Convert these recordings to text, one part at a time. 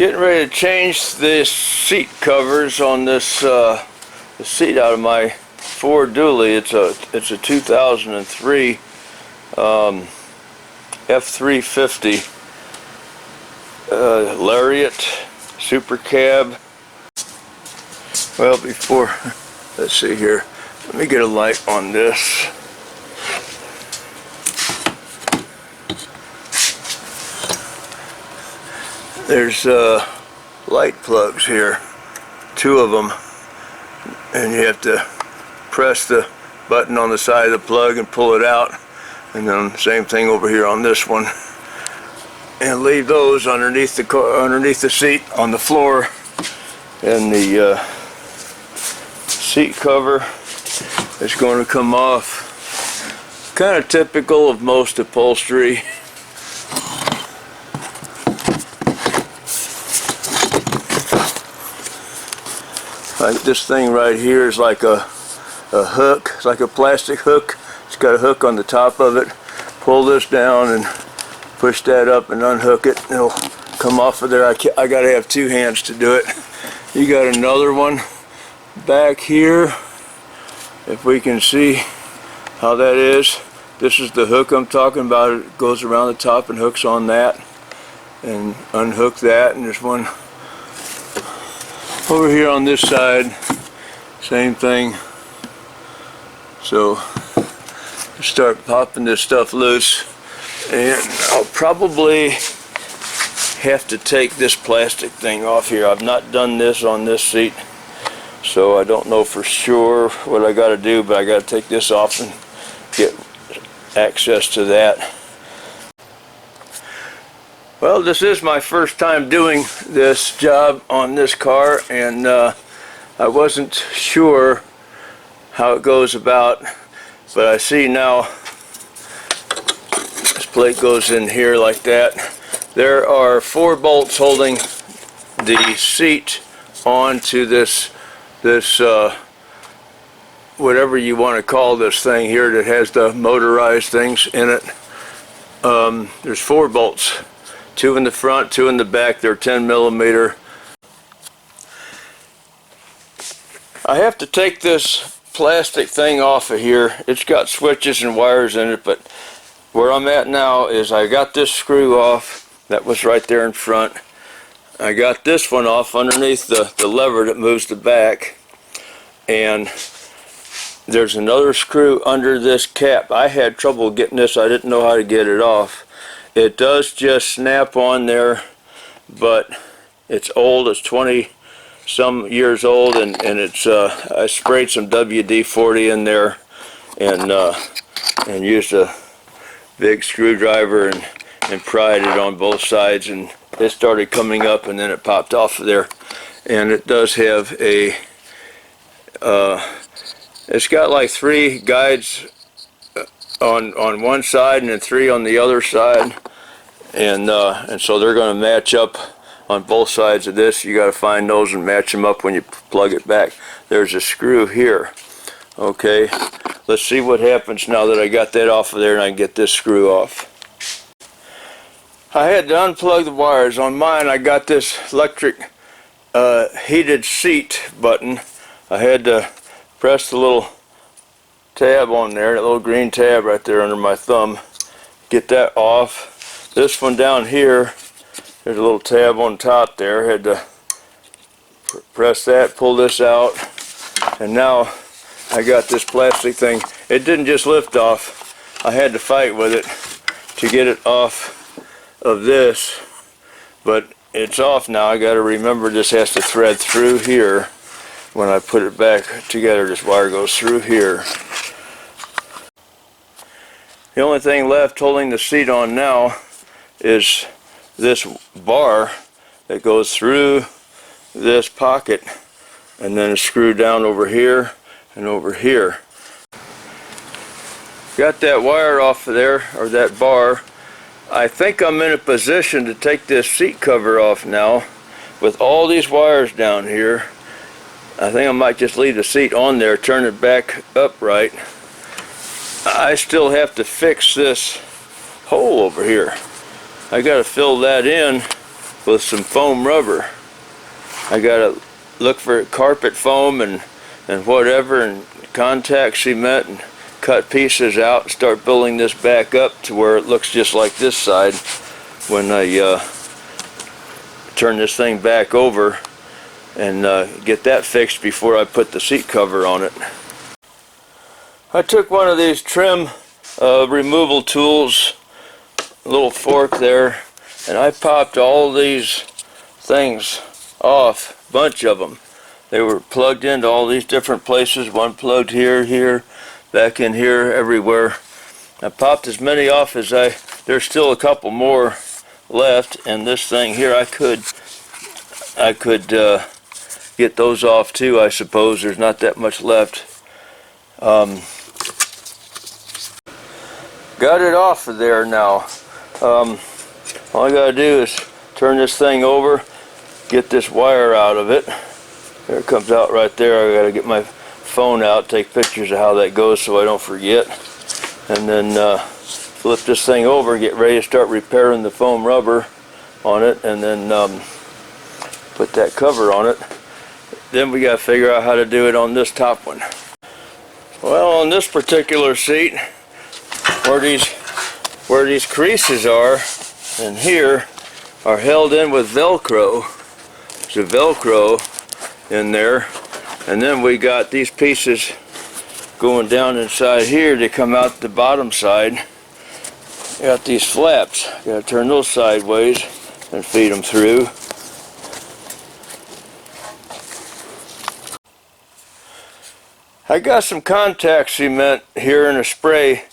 Getting ready to change the seat covers on this the seat out of my Ford Dually. It's a 2003 F350 Lariat Super Cab. Well, before, let's see here. Let me get a light on this. There's light plugs here, 2 of them, and you have to press the button on the side of the plug and pull it out, and then same thing over here on this one, and leave those underneath the seat on the floor. And the seat cover is going to come off, kind of typical of most upholstery. Like this thing right here is like a hook. It's like a plastic hook. It's got a hook on the top of it. Pull this down and push that up and unhook it. It'll come off of there. I got to have 2 hands to do it. You got another one back here. If we can see how that is. This is the hook I'm talking about. It goes around the top and hooks on that. And unhook that. And there's one over here on this side, same thing. So start popping this stuff loose, and I'll probably have to take this plastic thing off here. I've not done this on this seat, so I don't know for sure what I got to do, but I got to take this off and get access to that. Well, this is my first time doing this job on this car, and I wasn't sure how it goes about, but I see now this plate goes in here like that. There are 4 bolts holding the seat onto this whatever you want to call this thing here that has the motorized things in it. There's 4 bolts. 2 in the front, 2 in the back. They're 10mm. I have to take this plastic thing off of here. It's got switches and wires in it, but where I'm at now is I got this screw off that was right there in front. I got this one off underneath the lever that moves the back, and there's another screw under this cap. I had trouble getting this. I didn't know how to get it off. It does just snap on there, but it's old. It's 20-some years old, and it's I sprayed some WD-40 in there and used a big screwdriver and pried it on both sides, and it started coming up, and then it popped off of there. And it does have a it's got like 3 guides on one side and then 3 on the other side, and so they're going to match up on both sides of this. You got to find those and match them up when you plug it back. There's a screw here. Okay, let's see what happens now that I got that off of there and I can get this screw off. I had to unplug the wires. On mine I got this electric heated seat button. I had to press the little tab on there, that little green tab right there under my thumb, get that off. This one down here, there's a little tab on top there. Had to press that, pull this out, and now I got this plastic thing. It didn't just lift off. I had to fight with it to get it off of this, but it's off now. I got to remember this has to thread through here. When I put it back together, this wire goes through here. The only thing left holding the seat on now is this bar that goes through this pocket and then it's screwed down over here and over here. Got that wire off of there, or that bar. I think I'm in a position to take this seat cover off now with all these wires down here. I think I might just leave the seat on there, turn it back upright. I still have to fix this hole over here. I got to fill that in with some foam rubber. I gotta look for carpet foam and whatever, and contact cement, and cut pieces out and start building this back up to where it looks just like this side when I turn this thing back over and get that fixed before I put the seat cover on it. I took one of these trim removal tools, a little fork there, and I popped all these things off, a bunch of them. They were plugged into all these different places, one plugged here, here, back in here, everywhere. I popped as many off as there's still a couple more left, and this thing here I could get those off too, I suppose. There's not that much left. Got it off of there now. All I gotta do is turn this thing over, get this wire out of it. There it comes out right there. I gotta get my phone out, take pictures of how that goes so I don't forget, and then flip this thing over, get ready to start repairing the foam rubber on it, and then put that cover on it. Then we gotta figure out how to do it on this top one. Well, on this particular seat, where these creases are and here are held in with Velcro. There's a Velcro in there, and then we got these pieces going down inside here to come out the bottom side. Got these flaps, gotta turn those sideways and feed them through. I got some contact cement here in a spray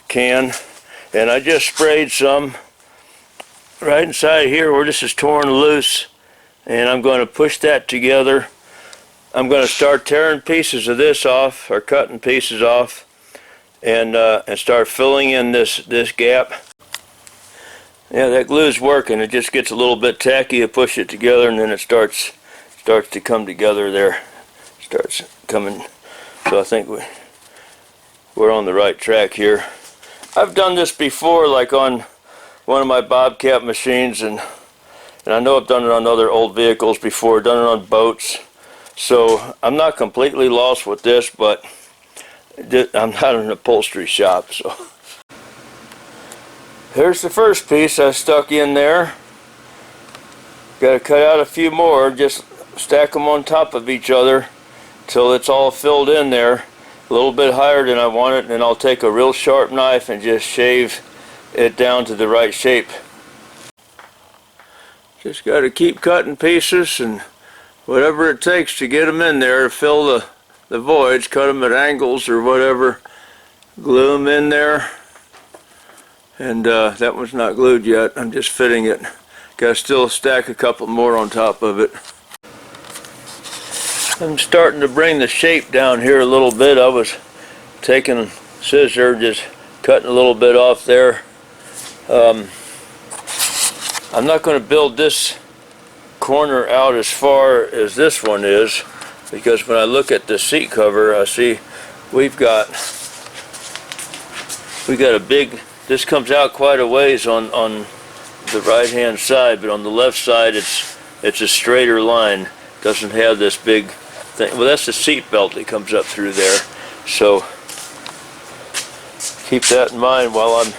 can, and I just sprayed some right inside here where this is torn loose, and I'm going to push that together. I'm going to start tearing pieces of this off, or cutting pieces off, and start filling in this gap. Yeah, that glue's working. It just gets a little bit tacky. You push it together, and then it starts to come together there. Starts coming. So I think we're on the right track here. I've done this before, like on one of my Bobcat machines, and I know I've done it on other old vehicles before, done it on boats. So I'm not completely lost with this, but I'm not in an upholstery shop. So here's the first piece I stuck in there. Got to cut out a few more, just stack them on top of each other till it's all filled in there, a little bit higher than I want it, and then I'll take a real sharp knife and just shave it down to the right shape. Just got to keep cutting pieces and whatever it takes to get them in there, fill the voids, cut them at angles or whatever, glue them in there. And that one's not glued yet, I'm just fitting it. Got to still stack a couple more on top of it. I'm starting to bring the shape down here a little bit. I was taking a scissor, just cutting a little bit off there. I'm not going to build this corner out as far as this one is, because when I look at the seat cover, I see we got a big, this comes out quite a ways on the right hand side, but on the left side it's a straighter line. Doesn't have this big thing. Well, that's the seat belt that comes up through there, so keep that in mind while I'm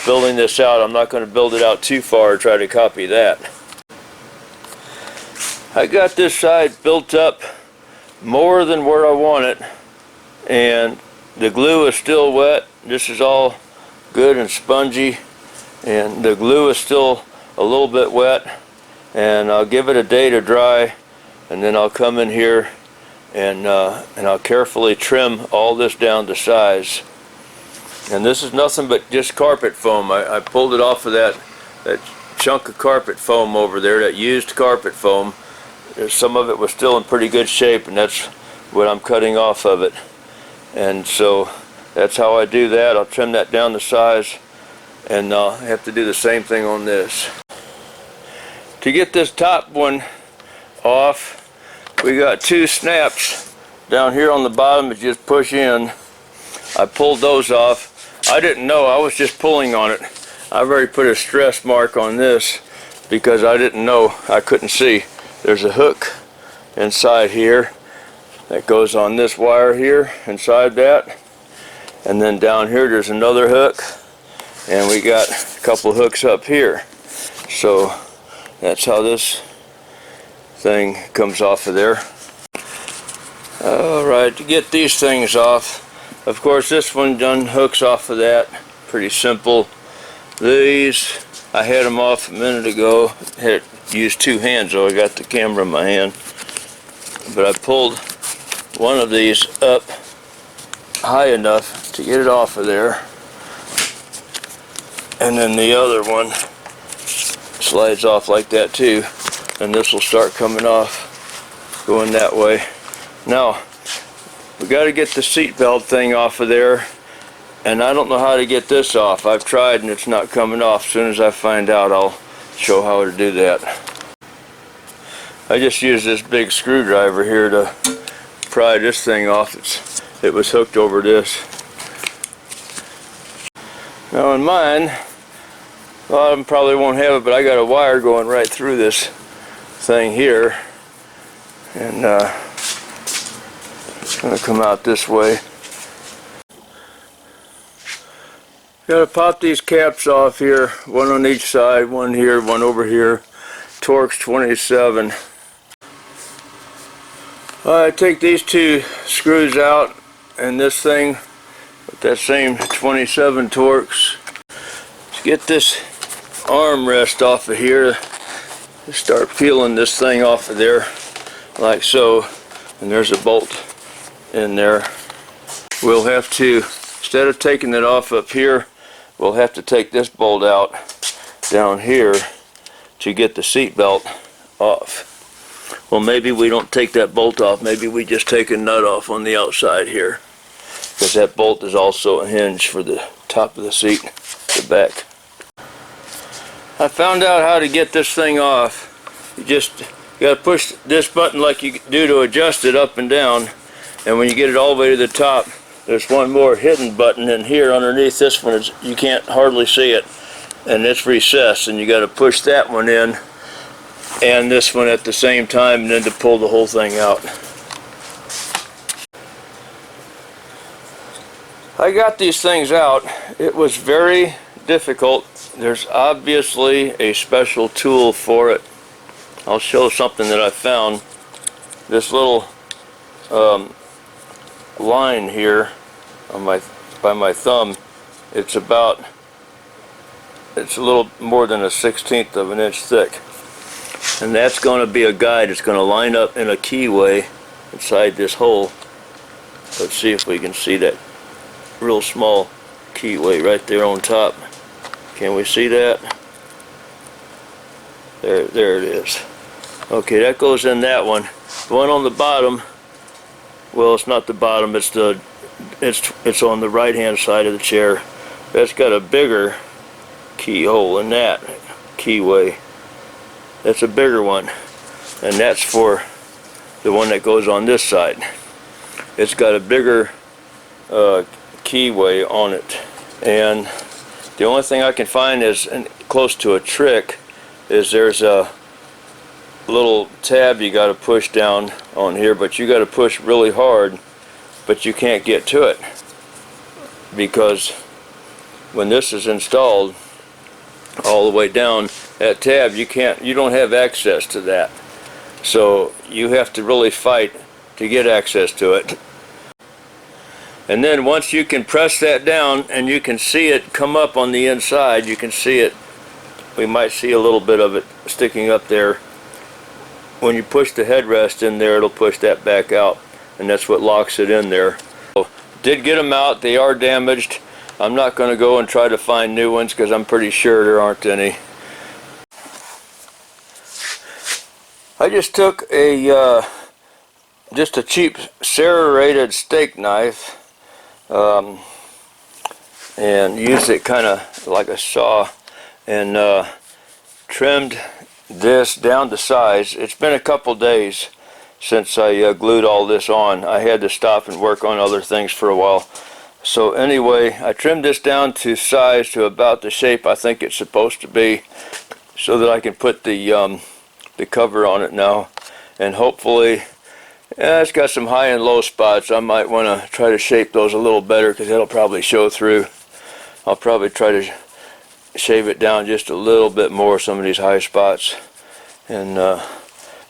building this out. I'm not going to build it out too far or try to copy that. I got this side built up more than where I want it, and the glue is still wet. This is all good and spongy, and the glue is still a little bit wet, and I'll give it a day to dry, and then I'll come in here and I'll carefully trim all this down to size. And this is nothing but just carpet foam. I pulled it off of that chunk of carpet foam over there, that used carpet foam. Some of it was still in pretty good shape, and that's what I'm cutting off of it. And so that's how I do that. I'll trim that down to size, and I'll have to do the same thing on this. To get this top one off, we got two snaps down here on the bottom that just push in. I pulled those off. I didn't know, I was just pulling on it. I've already put a stress mark on this, because I didn't know, I couldn't see. There's a hook inside here that goes on this wire here inside that, and then down here there's another hook, and we got a couple hooks up here. So that's how this thing comes off of there. Alright, to get these things off, of course this one done hooks off of that, pretty simple. These, I had them off a minute ago, had used two hands though, I got the camera in my hand. But I pulled one of these up high enough to get it off of there, and then the other one slides off like that too, and this will start coming off going that way. Now we got to get the seat belt thing off of there, and I don't know how to get this off. I've tried and it's not coming off. As soon as I find out, I'll show how to do that. I just used this big screwdriver here to pry this thing off. It was hooked over this. Now in mine, a lot of them probably won't have it, but I got a wire going right through this thing here, and it's going to come out this way. Got to pop these caps off here, one on each side, one here, one over here. Torx 27. I take these two screws out and this thing with that same 27 Torx. To get this armrest off of here, just start peeling this thing off of there like so, and there's a bolt in there. We'll have to, instead of taking it off up here, we'll have to take this bolt out down here to get the seat belt off. Well, maybe we don't take that bolt off, maybe we just take a nut off on the outside here, because that bolt is also a hinge for the top of the seat, the back. I found out how to get this thing off. You got to push this button like you do to adjust it up and down, and when you get it all the way to the top, there's one more hidden button in here underneath this one. You can't hardly see it, and it's recessed, and you got to push that one in and this one at the same time, and then to pull the whole thing out. I got these things out. It was very difficult. There's obviously a special tool for it. I'll show something that I found. This little line here on by my thumb, it's a little more than 1/16 of an inch thick, and that's going to be a guide. It's going to line up in a keyway inside this hole. Let's see if we can see that real small keyway right there on top. Can we see that? There it is. Okay, that goes in that one. The one on the bottom, well, it's not the bottom, it's on the right hand side of the chair. That's got a bigger keyhole in that keyway. That's a bigger one, and that's for the one that goes on this side. It's got a bigger keyway on it, and the only thing I can find is close to a trick is there's a little tab you got to push down on here, but you got to push really hard, but you can't get to it, because when this is installed all the way down, that tab, you don't have access to that, so you have to really fight to get access to it. And then once you can press that down and you can see it come up on the inside, you can see it, we might see a little bit of it sticking up there. When you push the headrest in there, it'll push that back out, and that's what locks it in there. So, did get them out. They are damaged. I'm not going to go and try to find new ones because I'm pretty sure there aren't any. I just took a cheap serrated steak knife and used it kind of like a saw, and trimmed this down to size. It's been a couple days since I glued all this on. I had to stop and work on other things for a while. So anyway, I trimmed this down to size, to about the shape I think it's supposed to be. so that I can put the cover on it now. And hopefully, it's got some high and low spots. I might want to try to shape those a little better because it'll probably show through. I'll probably try to shave it down just a little bit more, some of these high spots, and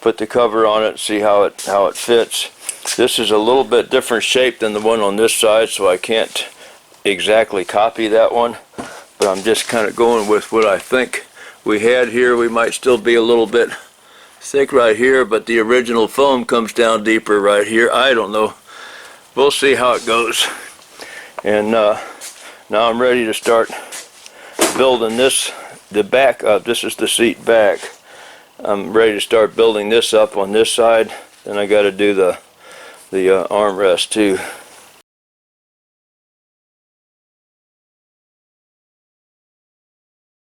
put the cover on it and see how it fits. This is a little bit different shape than the one on this side, so I can't exactly copy that one, but I'm just kind of going with what I think we had here. We might still be a little bit thick right here, but the original foam comes down deeper right here. I don't know. We'll see how it goes. And now I'm ready to start building this, the back up. This is the seat back. I'm ready to start building this up on this side. Then I got to do the armrest too.